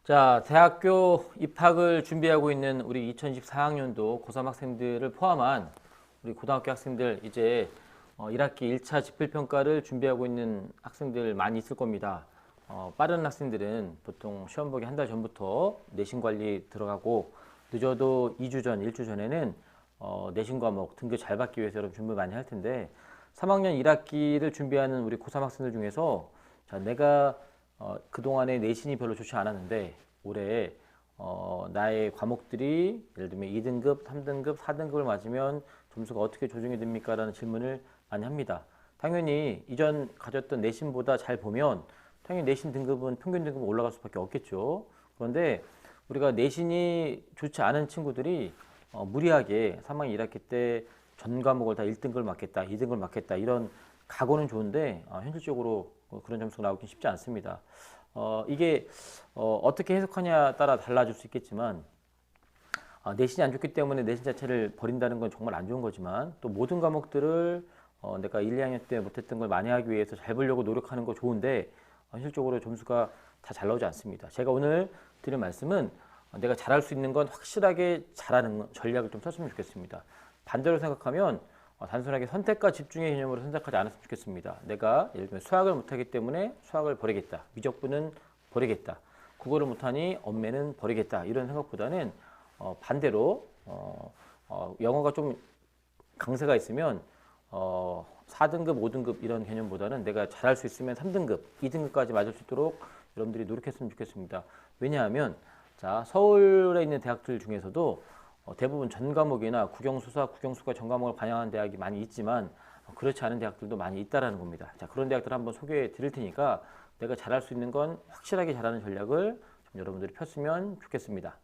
자, 대학교 입학을 준비하고 있는 우리 2024학년도 고3 학생들을 포함한 우리 고등학교 학생들 이제 1학기 1차 집필평가를 준비하고 있는 학생들 많이 있을 겁니다. 빠른 학생들은 보통 시험 보기 한 달 전부터 내신 관리 들어가고 늦어도 2주 전, 1주 전에는 내신 과목 등급 잘 받기 위해서 여러분 준비 많이 할 텐데 3학년 1학기를 준비하는 우리 고3 학생들 중에서 자, 내가 그동안에 내신이 별로 좋지 않았는데 올해 나의 과목들이 예를 들면 2등급, 3등급, 4등급을 맞으면 점수가 어떻게 조정이 됩니까? 라는 질문을 많이 합니다. 당연히 이전 가졌던 내신보다 잘 보면 당연히 내신 등급은 평균 등급은 올라갈 수밖에 없겠죠. 그런데 우리가 내신이 좋지 않은 친구들이 무리하게 3학년 1학기 때 전 과목을 다 1등급을 맞겠다, 2등급을 맞겠다 이런 각오는 좋은데 현실적으로 그런 점수가 나오긴 쉽지 않습니다. 이게 어떻게 해석하냐에 따라 달라질 수 있겠지만 내신이 안 좋기 때문에 내신 자체를 버린다는 건 정말 안 좋은 거지만 또 모든 과목들을 내가 1, 2학년 때 못했던 걸 많이 하기 위해서 잘 보려고 노력하는 거 좋은데 현실적으로 점수가 다 잘 나오지 않습니다. 제가 오늘 드린 말씀은 내가 잘할 수 있는 건 확실하게 잘하는 전략을 좀 썼으면 좋겠습니다. 반대로 생각하면 단순하게 선택과 집중의 개념으로 생각하지 않았으면 좋겠습니다. 내가 예를 들면 수학을 못하기 때문에 수학을 버리겠다. 미적분은 버리겠다. 국어를 못하니 언매는 버리겠다. 이런 생각보다는 반대로 영어가 좀 강세가 있으면 4등급, 5등급 이런 개념보다는 내가 잘할 수 있으면 3등급, 2등급까지 맞을 수 있도록 여러분들이 노력했으면 좋겠습니다. 왜냐하면 자 서울에 있는 대학들 중에서도 대부분 전 과목이나 국영수사, 국영수가 전 과목을 반영하는 대학이 많이 있지만 그렇지 않은 대학들도 많이 있다라는 겁니다. 자, 그런 대학들 한번 소개해 드릴 테니까 내가 잘할 수 있는 건 확실하게 잘하는 전략을 좀 여러분들이 폈으면 좋겠습니다.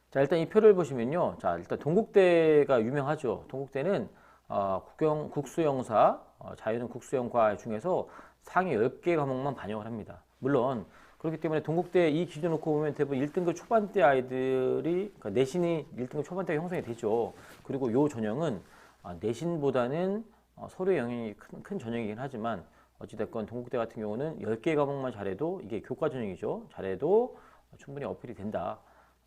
자, 일단 이 표를 보시면요. 자, 일단 동국대가 유명하죠. 동국대는 국수영사, 자유는 국수영과 중에서 상위 10개 과목만 반영을 합니다. 물론 그렇기 때문에 동국대 이 기준 놓고 보면 대부분 1등급 초반대 아이들이 그러니까 내신이 1등급 초반대가 형성이 되죠. 그리고 요 전형은 내신보다는 서류의 영향이 큰 전형이긴 하지만 어찌됐건 동국대 같은 경우는 10개 과목만 잘해도 이게 교과 전형이죠. 잘해도 충분히 어필이 된다.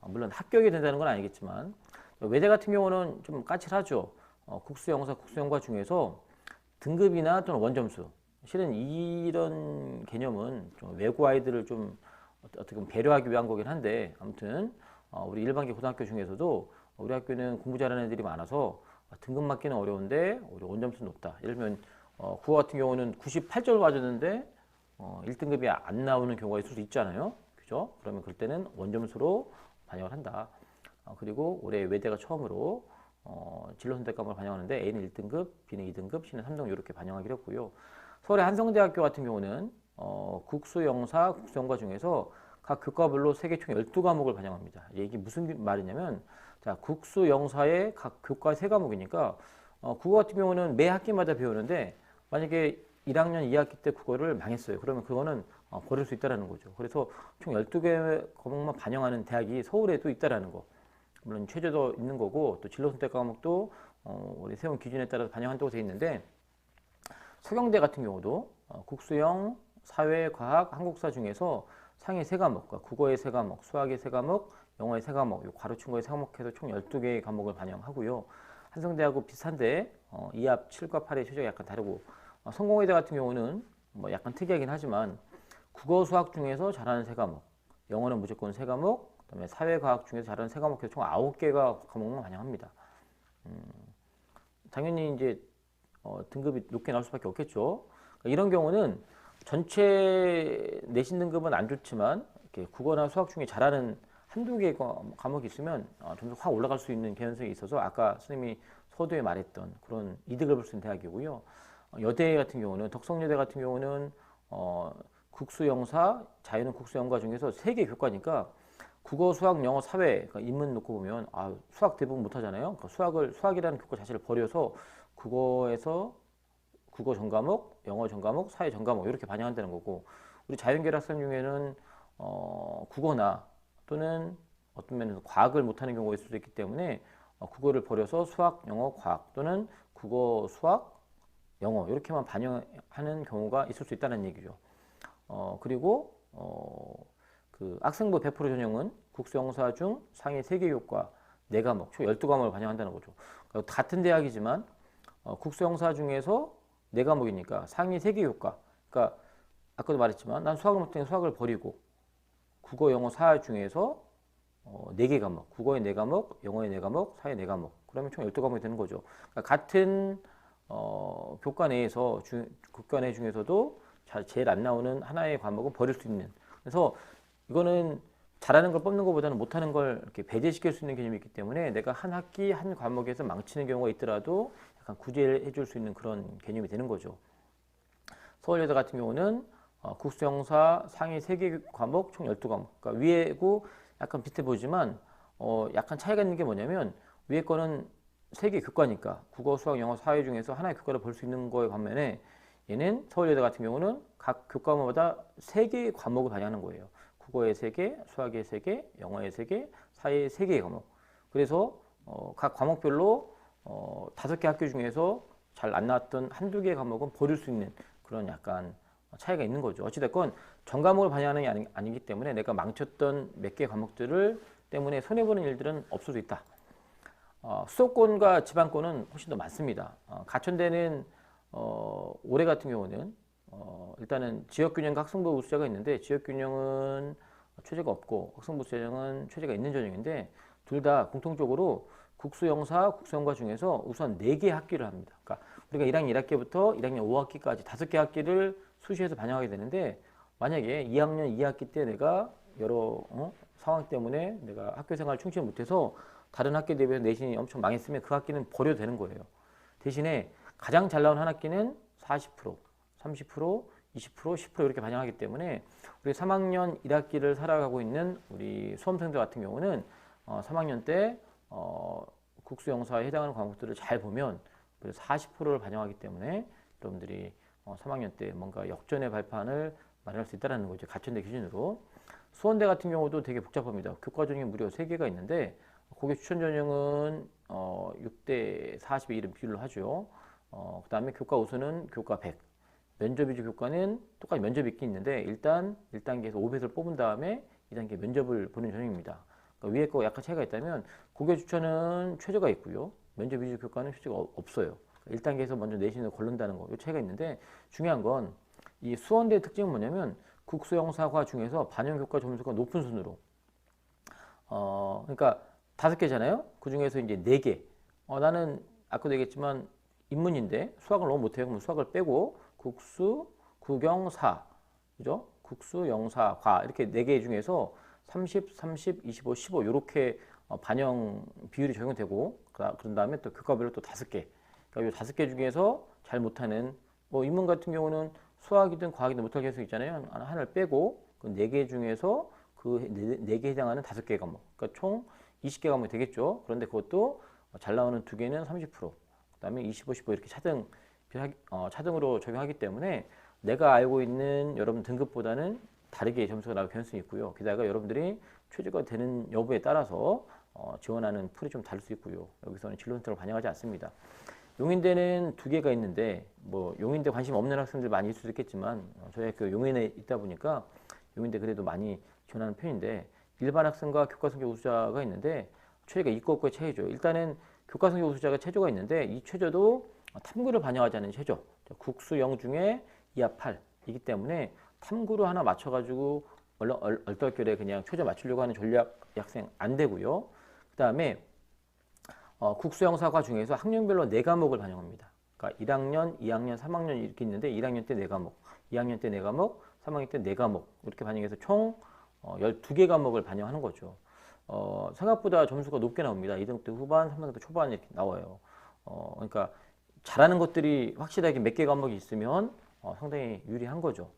물론 합격이 된다는 건 아니겠지만 외대 같은 경우는 좀 까칠하죠. 국수영사, 국수영과 중에서 등급이나 또는 원점수 실은 이런 개념은 좀 외고 아이들을 좀 어떻게 보면 배려하기 위한 거긴 한데 아무튼 우리 일반계 고등학교 중에서도 우리 학교는 공부 잘하는 애들이 많아서 등급 맞기는 어려운데 우리 원점수 높다. 예를 들면 국어 같은 경우는 98점 맞았는데 1등급이 안 나오는 경우가 있을 수 있잖아요. 그죠? 그러면 그럴 때는 원점수로 반영을 한다. 그리고 올해 외대가 처음으로 진로 선택과목을 반영하는데 A는 1등급, B는 2등급, C는 3등급 이렇게 반영하기로 했고요. 서울의 한성대학교 같은 경우는 국수영사, 국수영과 중에서 각 교과별로 세계 총 12과목을 반영합니다. 이게 무슨 말이냐면 자, 국수영사의 각 교과 3과목이니까 국어 같은 경우는 매 학기마다 배우는데 만약에 1학년 2학기 때 국어를 망했어요. 그러면 그거는 버릴 수 있다는 거죠. 그래서 총 12개 과목만 반영하는 대학이 서울에도 있다는 거. 물론 최저도 있는 거고 또 진로 선택 과목도 우리 세운 기준에 따라서 반영한다고 되어 있는데 서경대 같은 경우도 국수영, 사회, 과학, 한국사 중에서 상위 3과목, 그러니까 국어의 3과목, 수학의 3과목, 영어의 3과목, 요 가로친 거의 3과목해서 총 12개의 과목을 반영하고요. 한성대하고 비슷한데 2합 7과 8의 최저가 약간 다르고 성공회대 같은 경우는 뭐 약간 특이하긴 하지만 국어, 수학 중에서 잘하는 3과목, 영어는 무조건 3과목, 그다음에 사회과학 중에서 잘하는 3과목에서 총 9개가 과목만 반영합니다. 당연히 이제 등급이 높게 나올 수밖에 없겠죠. 그러니까 이런 경우는 전체 내신 등급은 안 좋지만 이렇게 국어나 수학 중에 잘하는 한두 개 과목이 있으면 점수 확 올라갈 수 있는 개연성이 있어서 아까 선생님이 서두에 말했던 그런 이득을 볼 수 있는 대학이고요. 여대 같은 경우는 덕성여대 같은 경우는 국수영사, 자유는 국수영과 중에서 3개 교과니까 국어, 수학, 영어, 사회 그러니까 인문 놓고 보면 수학 대부분 못하잖아요. 그러니까 수학이라는 교과 자체를 버려서 국어에서 국어 전 과목, 영어 전 과목, 사회 전 과목 이렇게 반영한다는 거고 우리 자연계열 학생 중에는 국어나 또는 어떤 면에서 과학을 못하는 경우가 있을 수도 있기 때문에 국어를 버려서 수학, 영어, 과학 또는 국어, 수학, 영어 이렇게만 반영하는 경우가 있을 수 있다는 얘기죠. 그리고 그 학생부 100% 전형은 국수, 영사 중 상위 3개 교과 4과목, 총 12과목을 반영한다는 거죠. 그러니까 같은 대학이지만 국수, 영사 중에서 4과목이니까 상위 3개 교과. 그러니까 아까도 말했지만 난 수학을 못하니 수학을 버리고 국어, 영어, 사 중에서 4개 과목, 국어의 4과목, 영어의 4과목, 사의 4과목. 그러면 총 12과목이 되는 거죠. 그러니까 같은 교과 내에서 교과 내 중에서도 제일 안 나오는 하나의 과목은 버릴 수 있는. 그래서 이거는 잘하는 걸 뽑는 것보다는 못하는 걸 이렇게 배제시킬 수 있는 개념이 있기 때문에 내가 한 학기 한 과목에서 망치는 경우가 있더라도 약간 구제해 줄 수 있는 그런 개념이 되는 거죠. 서울여자 같은 경우는 국수, 영사 상위 3개 과목 총 12과목. 그러니까 위에고 약간 비슷해 보이지만 약간 차이가 있는 게 뭐냐면 위에 거는 3개 교과니까 국어, 수학, 영어, 사회 중에서 하나의 교과를 볼 수 있는 거에 반면에 얘는 서울여자 같은 경우는 각 교과마다 3개의 과목을 반영하는 거예요. 국어의 3개, 수학의 3개, 영어의 3개, 사회의 3개의 과목. 그래서 각 과목별로 5개 학교 중에서 잘 안 나왔던 한두 개의 과목은 버릴 수 있는 그런 약간 차이가 있는 거죠. 어찌됐건 전 과목을 반영하는 게 아니기 때문에 내가 망쳤던 몇 개 과목들을 때문에 손해보는 일들은 없을 수 있다. 수도권과 지방권은 훨씬 더 많습니다. 가천대는 올해 같은 경우는 일단은 지역균형과 학생부 우수자가 있는데 지역균형은 최저가 없고 학생부 우수자는 최저가 있는 전형인데 둘 다 공통적으로 국수, 영사, 국수영과 중에서 우선 4개 학기를 합니다. 그러니까 우리가 1학년 1학기부터 1학년 5학기까지 5개 학기를 수시에서 반영하게 되는데 만약에 2학년 2학기 때 내가 여러 상황 때문에 내가 학교 생활을 충실히 못해서 다른 학기 대비해서 내신이 엄청 망했으면 그 학기는 버려도 되는 거예요. 대신에 가장 잘 나온 한 학기는 40%, 30%, 20%, 10% 이렇게 반영하기 때문에 우리 3학년 1학기를 살아가고 있는 우리 수험생들 같은 경우는 3학년 때 국수, 영사에 해당하는 과목들을 잘 보면 40%를 반영하기 때문에 여러분들이 3학년 때 뭔가 역전의 발판을 마련할 수 있다는 거죠. 가천대 기준으로. 수원대 같은 경우도 되게 복잡합니다. 교과 전형이 무려 3개가 있는데 고교 추천 전형은 6대 40의 이름 비율로 하죠. 그 다음에 교과 우수는 교과 100. 면접 위주 교과는 똑같이 면접이 있긴 있는데 일단 1단계에서 500을 뽑은 다음에 2단계 면접을 보는 전형입니다. 그러니까 위에 거 약간 차이가 있다면 고교 추천은 최저가 있고요. 면접 위주 교과는 최저가 없어요. 1단계에서 먼저 내신을 고른다는 거, 이 차이가 있는데 중요한 건 이 수원대의 특징은 뭐냐면 국수, 영사과 중에서 반영 교과 점수가 높은 순으로 그러니까 5개잖아요. 그 중에서 이제 4개. 나는 아까도 얘기했지만 인문인데 수학을 너무 못해요. 그럼 수학을 빼고 국수, 국영사, 그죠? 국수, 영사, 과 이렇게 4개 중에서 30, 30, 25, 15 이렇게 반영 비율이 적용되고 그런 다음에 또 교과별로 또 5개. 그러니까 이 5개 중에서 잘 못하는 뭐 인문 같은 경우는 수학이든 과학이든 못할 계속 있잖아요. 하나를 빼고 그 4개 중에서 그 4개에 해당하는 5개 과목. 그러니까 총 20개 과목이 되겠죠. 그런데 그것도 잘 나오는 2개는 30%, 그다음에 25, 15 이렇게 차등으로 적용하기 때문에 내가 알고 있는 여러분 등급보다는 다르게 점수가 나올 가능성이 있고요. 게다가 여러분들이 최저가 되는 여부에 따라서 지원하는 풀이 좀 다를 수 있고요. 여기서는 진로 선택을 반영하지 않습니다. 용인대는 2개가 있는데 뭐 용인대 관심 없는 학생들 많이 있을 수도 있겠지만 저희 학교 용인에 있다 보니까 용인대 그래도 많이 지원하는 편인데 일반 학생과 교과 성적 우수자가 있는데 최저가 있고 없고의 차이죠. 일단은 교과 성적 우수자가 최저가 있는데 이 최저도 탐구를 반영하지 않은 최저. 국수 0 중에 2하 8이기 때문에 탐구로 하나 맞춰가지고 얼떨결에 그냥 최저 맞추려고 하는 전략 학생 안 되고요. 그 다음에 국수 영사과 중에서 학년별로 4과목을 반영합니다. 그러니까 1학년, 2학년, 3학년 이렇게 있는데 1학년 때 4과목, 2학년 때 4과목, 3학년 때 4과목 이렇게 반영해서 총 12개 과목을 반영하는 거죠. 생각보다 점수가 높게 나옵니다. 2등급 후반, 3등급 초반 이렇게 나와요. 그러니까 잘하는 것들이 확실하게 몇 개 과목이 있으면 상당히 유리한 거죠.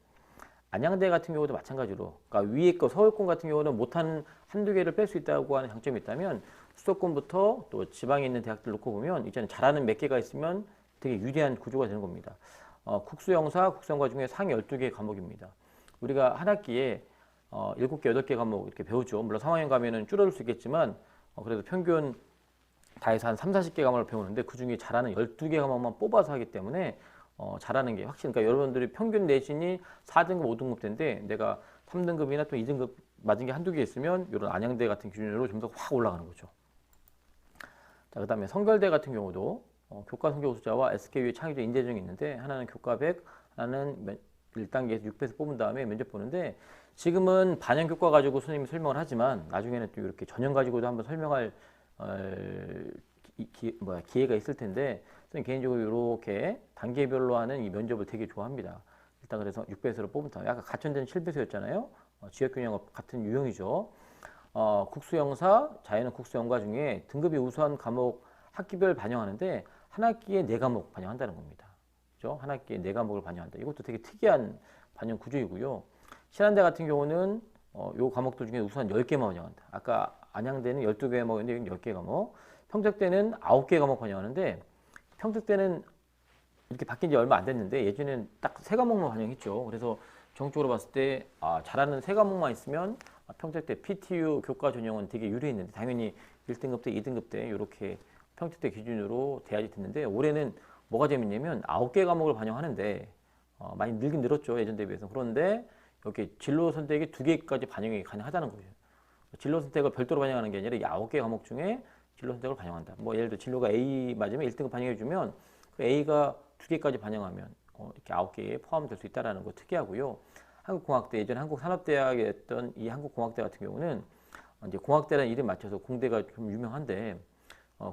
안양대 같은 경우도 마찬가지로 그러니까 위에 거 서울권 같은 경우는 못한 한두 개를 뺄 수 있다고 하는 장점이 있다면 수도권부터 또 지방에 있는 대학들 놓고 보면 이제는 잘하는 몇 개가 있으면 되게 유리한 구조가 되는 겁니다. 국수영사, 국수영과 중에 상위 12개 과목입니다. 우리가 한 학기에 7개, 8개 과목 이렇게 배우죠. 물론 3학년 가면은 줄어들 수 있겠지만 그래도 평균 다 해서 한 3, 40개 과목을 배우는데 그중에 잘하는 12개 과목만 뽑아서 하기 때문에 잘하는 게 확실히 그러니까 여러분들이 평균 내신이 4등급, 5등급 대인데 내가 3등급이나 또 2등급 맞은 게 한두 개 있으면 이런 안양대 같은 기준으로 점수가 확 올라가는 거죠. 자, 그다음에 성결대 같은 경우도 교과 성적 우수자와 SKU의 창의적 인재정이 있는데 하나는 교과 100, 하나는 1단계에서 6배에서 뽑은 다음에 면접 보는데 지금은 반영 교과 가지고 선생님이 설명을 하지만 나중에는 또 이렇게 전형 가지고도 한번 설명할 기회가 있을 텐데 저는 개인적으로 이렇게 단계별로 하는 이 면접을 되게 좋아합니다. 일단 그래서 6배수로 뽑은 다음에 아까 가천대는 7배수였잖아요. 지역균형업 같은 유형이죠. 국수영사, 자연은 국수영과 중에 등급이 우수한 과목 학기별 반영하는데 한 학기에 4과목 반영한다는 겁니다. 그죠? 한 학기에 4과목을 반영한다. 이것도 되게 특이한 반영 구조이고요. 신한대 같은 경우는 요 과목들 중에 우수한 10개만 반영한다. 아까 안양대는 12개 과목인데 10개 과목. 평택대는 9개 과목 반영하는데 평택대는 이렇게 바뀐 지 얼마 안 됐는데 예전에는 딱 3과목만 반영했죠. 그래서 정적으로 봤을 때 잘하는 3과목만 있으면 평택대 PTU 교과 전형은 되게 유리했는데 당연히 1등급 때 2등급 때 이렇게 평택대 기준으로 돼야지 됐는데 올해는 뭐가 재밌냐면 9개 과목을 반영하는데 많이 늘긴 늘었죠. 예전 대비해서. 그런데 이렇게 진로 선택이 2개까지 반영이 가능하다는 거예요. 진로 선택을 별도로 반영하는 게 아니라 이 9개 과목 중에 진로 선택을 반영한다. 뭐 예를 들어 진로가 A 맞으면 1등급 반영해 주면 그 A가 2개까지 반영하면 이렇게 9개에 포함될 수 있다는 거 특이하고요. 한국공학대 예전 한국산업대학에 했던 이 한국공학대 같은 경우는 이제 공학대라는 이름 맞춰서 공대가 좀 유명한데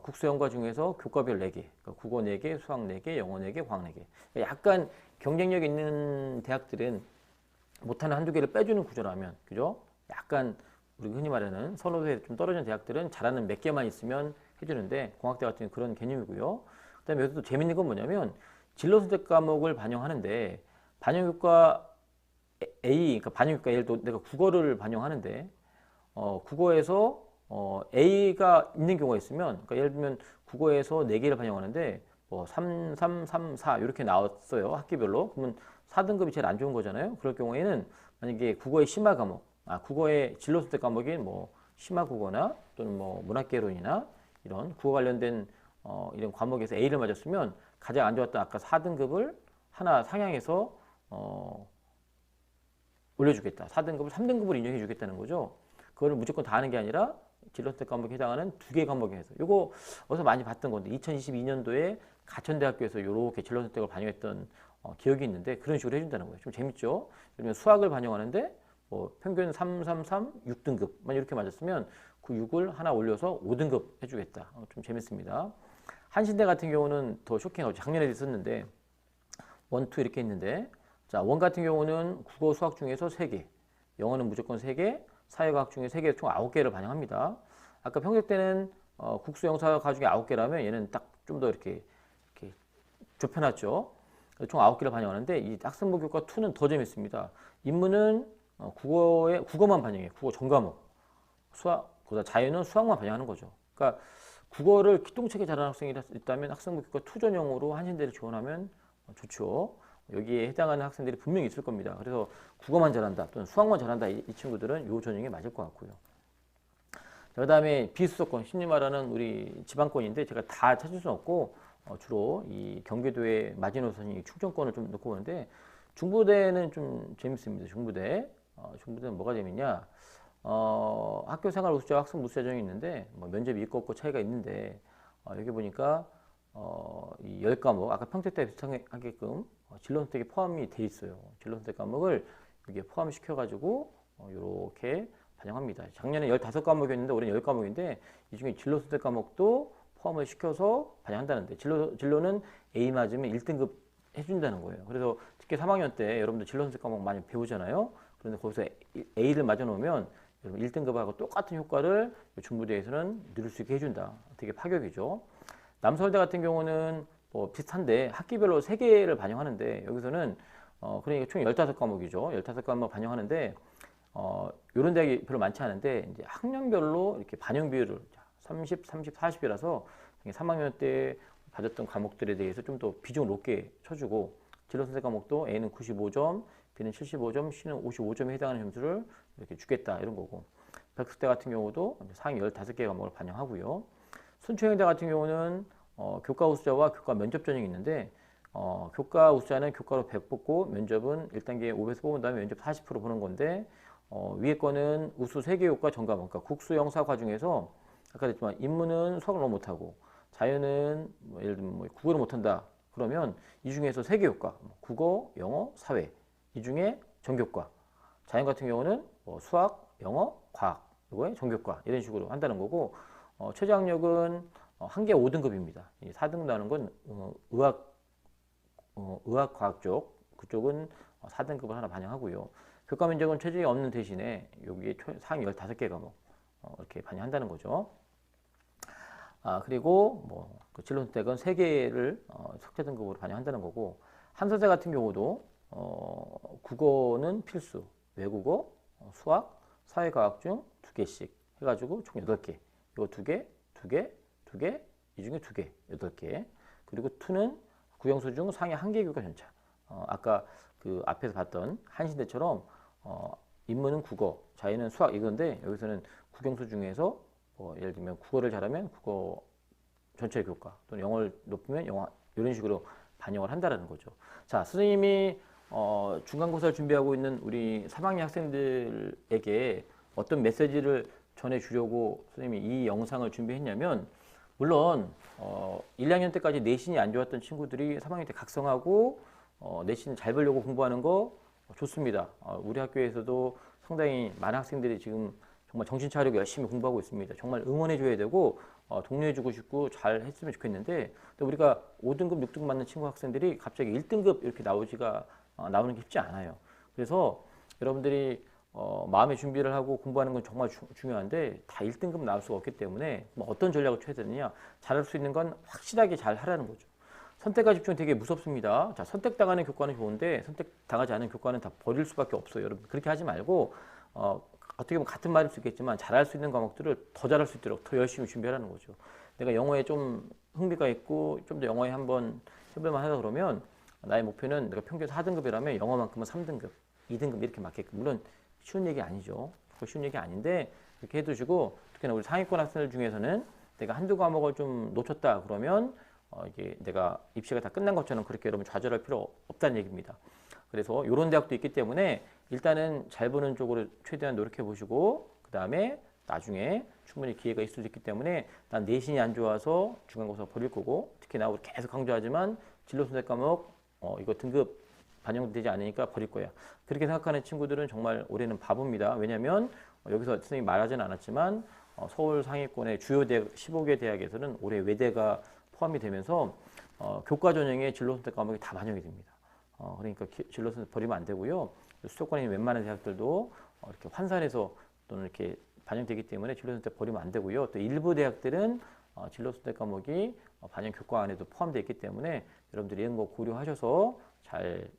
국수영과 중에서 교과별 4개, 그러니까 국어 4개, 수학 4개, 영어 4개, 과학 4개. 약간 경쟁력 있는 대학들은 못하는 한두 개를 빼주는 구조라면, 그죠? 약간 우리 흔히 말하는 선호도에 좀 떨어진 대학들은 잘하는 몇 개만 있으면 해주는데 공학대 같은 경우는 그런 개념이고요. 그다음에 여기서 또 재밌는 건 뭐냐면 진로 선택 과목을 반영하는데 반영교과 A, 그러니까 반영교과 예를 들어 내가 국어를 반영하는데 국어에서 A가 있는 경우가 있으면 그러니까 예를 들면 국어에서 4개를 반영하는데 뭐 3, 3, 3, 4 이렇게 나왔어요. 학기별로. 그러면 4등급이 제일 안 좋은 거잖아요. 그럴 경우에는 만약에 국어의 심화 과목, 국어의 진로 선택 과목인 뭐 심화 국어나 또는 뭐 문학개론이나 이런 국어 관련된 이런 과목에서 A를 맞았으면 가장 안 좋았던 아까 4등급을 하나 상향해서 올려주겠다. 4등급을 3등급으로 인정해 주겠다는 거죠. 그거를 무조건 다 하는 게 아니라 진로 선택 과목에 해당하는 2개 과목에 해서 이거 어디서 많이 봤던 건데 2022년도에 가천대학교에서 이렇게 진로 선택을 반영했던 기억이 있는데 그런 식으로 해준다는 거예요. 좀 재밌죠? 그러면 수학을 반영하는데 뭐 평균 3, 3, 3, 6등급만 이렇게 맞았으면 그 6을 하나 올려서 5등급 해주겠다. 좀 재밌습니다. 한신대 같은 경우는 더 쇼킹하죠. 작년에 있었는데 1, 2 이렇게 있는데 자, 원 같은 경우는 국어 수학 중에서 3개, 영어는 무조건 3개, 사회과학 중에 3개, 총 9개를 반영합니다. 아까 평택대는 국수 영사과 중에 9개라면 얘는 딱 좀 더 이렇게 좁혀놨죠. 총 9개를 반영하는데 이 학생부 교과 2는 더 재밌습니다. 인문은 국어만 반영해. 국어 전 과목. 수학, 그다음 자유는 수학만 반영하는 거죠. 그러니까 국어를 기똥차게 잘하는 학생이 있다면 학생부 교과 2 전형으로 한신대를 지원하면 좋죠. 여기에 해당하는 학생들이 분명히 있을 겁니다. 그래서 국어만 잘한다 또는 수학만 잘한다 이 친구들은 이 전형에 맞을 것 같고요. 그 다음에 비수도권, 쉽게 말하는 우리 지방권인데 제가 다 찾을 수는 없고 주로 이 경기도의 마지노선이 충청권을 좀 놓고 보는데 중부대는 좀 재밌습니다. 중부대는 뭐가 재밌냐? 학교생활 우수자, 학생 우수자정이 있는데 뭐 면접이 있고 없고 차이가 있는데 여기 보니까 이 10과목 아까 평택대 비슷하게끔 진로 선택이 포함이 돼 있어요. 진로 선택 과목을 여기에 포함시켜 가지고 이렇게 반영합니다. 작년에 15과목이었는데 올해는 10과목인데 이 중에 진로 선택 과목도 포함을 시켜서 반영한다는데 진로는 A 맞으면 1등급 해준다는 거예요. 그래서 특히 3학년 때 여러분들 진로 선택 과목 많이 배우잖아요. 그런데 거기서 A를 맞아 놓으면 여러분 1등급하고 똑같은 효과를 중부대에서는 누릴 수 있게 해준다. 되게 파격이죠. 남서울대 같은 경우는 뭐 비슷한데 학기별로 3개를 반영하는데 여기서는 그러니까 총 15과목이죠. 15과목 반영하는데 이런 대학이 별로 많지 않은데 이제 학년별로 이렇게 반영 비율을 30, 30, 40이라서 3학년 때 받았던 과목들에 대해서 좀 더 비중을 높게 쳐주고 진로 선택 과목도 A는 95점, B는 75점, C는 55점에 해당하는 점수를 이렇게 주겠다 이런 거고 백석대 같은 경우도 상위 15개 과목을 반영하고요. 순초형제 같은 경우는 교과 우수자와 교과 면접 전형이 있는데 교과 우수자는 교과로 100 뽑고 면접은 1단계 500에서 뽑은 다음에 면접 40% 보는 건데 위에 거는 우수 3개 교과 전과목, 그러니까 국수, 영사과 중에서 아까 했지만 인문은 수학을 너무 못하고 자연은 뭐 예를 들면 뭐 국어를 못한다 그러면 이 중에서 3개 교과 국어, 영어, 사회 이 중에 전교과 자연 같은 경우는 뭐 수학, 영어, 과학 이거에 전교과 이런 식으로 한다는 거고 최저학력은 한 개 5등급입니다. 4등급 나오는 건 의학과학 쪽 그쪽은 4등급을 하나 반영하고요. 교과 면적은 최저이 없는 대신에 여기에 상위 15개 과목 이렇게 반영한다는 거죠. 그리고 그 진로 선택은 3개를 석재 등급으로 반영한다는 거고 한서재 같은 경우도 국어는 필수, 외국어, 수학, 사회과학 중 2개씩 해가지고 총 8개. 이거 2개, 2개, 2개, 이 중에 2개, 8개. 그리고 2는 국영수 중 상위 1개 교과 전차. 아까 그 앞에서 봤던 한신대처럼 인문은 국어, 자연은 수학 이건데 여기서는 국영수 중에서 예를 들면 국어를 잘하면 국어 전체 교과 또는 영어를 높으면 영어 이런 식으로 반영을 한다는 거죠. 자, 선생님이 중간고사를 준비하고 있는 우리 3학년 학생들에게 어떤 메시지를 전해주려고 선생님이 이 영상을 준비했냐면 물론 1, 2학년 때까지 내신이 안 좋았던 친구들이 3학년 때 각성하고 내신 잘 보려고 공부하는 거 좋습니다. 우리 학교에서도 상당히 많은 학생들이 지금 정말 정신 차리고 열심히 공부하고 있습니다. 정말 응원해줘야 되고 독려해주고 싶고 잘 했으면 좋겠는데 또 우리가 5등급, 6등급 맞는 친구 학생들이 갑자기 1등급 이렇게 나오는 게 쉽지 않아요. 그래서 여러분들이 마음의 준비를 하고 공부하는 건 정말 중요한데 다 1등급 나올 수가 없기 때문에 어떤 전략을 취해야 되느냐 잘할 수 있는 건 확실하게 잘 하라는 거죠. 선택과 집중 되게 무섭습니다. 자, 선택당하는 교과는 좋은데 선택당하지 않은 교과는 다 버릴 수밖에 없어요. 여러분 그렇게 하지 말고 어떻게 보면 같은 말일 수 있겠지만 잘할 수 있는 과목들을 더 잘할 수 있도록 더 열심히 준비하라는 거죠. 내가 영어에 좀 흥미가 있고 좀 더 영어에 한번 해볼만 하다 그러면 나의 목표는 내가 평균 4등급이라면 영어만큼은 3등급, 2등급 이렇게 맞게끔. 물론 쉬운 얘기 아니죠. 쉬운 얘기 아닌데 그렇게 해두시고 특히나 우리 상위권 학생들 중에서는 내가 한두 과목을 좀 놓쳤다 그러면 이게 내가 입시가 다 끝난 것처럼 그렇게 여러분 좌절할 필요 없다는 얘기입니다. 그래서 이런 대학도 있기 때문에 일단은 잘 보는 쪽으로 최대한 노력해 보시고 그 다음에 나중에 충분히 기회가 있을 수 있기 때문에 난 내신이 안 좋아서 중간고사 버릴 거고 특히나 우리 계속 강조하지만 진로 선택 과목 이거 등급 반영되지 않으니까 버릴 거야. 그렇게 생각하는 친구들은 정말 올해는 바보입니다. 왜냐하면 여기서 선생님이 말하지는 않았지만 서울 상위권의 주요 대학 15개 대학에서는 올해 외대가 포함이 되면서 교과 전형의 진로 선택 과목이 다 반영이 됩니다. 그러니까 진로 선택 버리면 안 되고요. 수도권에 있는 웬만한 대학들도 이렇게 환산해서 또는 이렇게 반영되기 때문에 진로 선택 버리면 안 되고요. 또 일부 대학들은 진로 선택 과목이 반영 교과 안에도 포함되어 있기 때문에 여러분들이 이런 거 고려하셔서 잘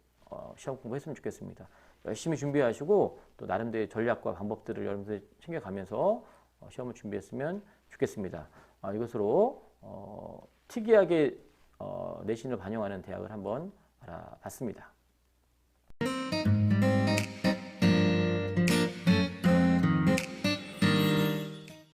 시험 공부했으면 좋겠습니다. 열심히 준비하시고 또 나름대로의 전략과 방법들을 여러분들 챙겨가면서 시험을 준비했으면 좋겠습니다. 이것으로 특이하게 내신을 반영하는 대학을 한번 알아봤습니다.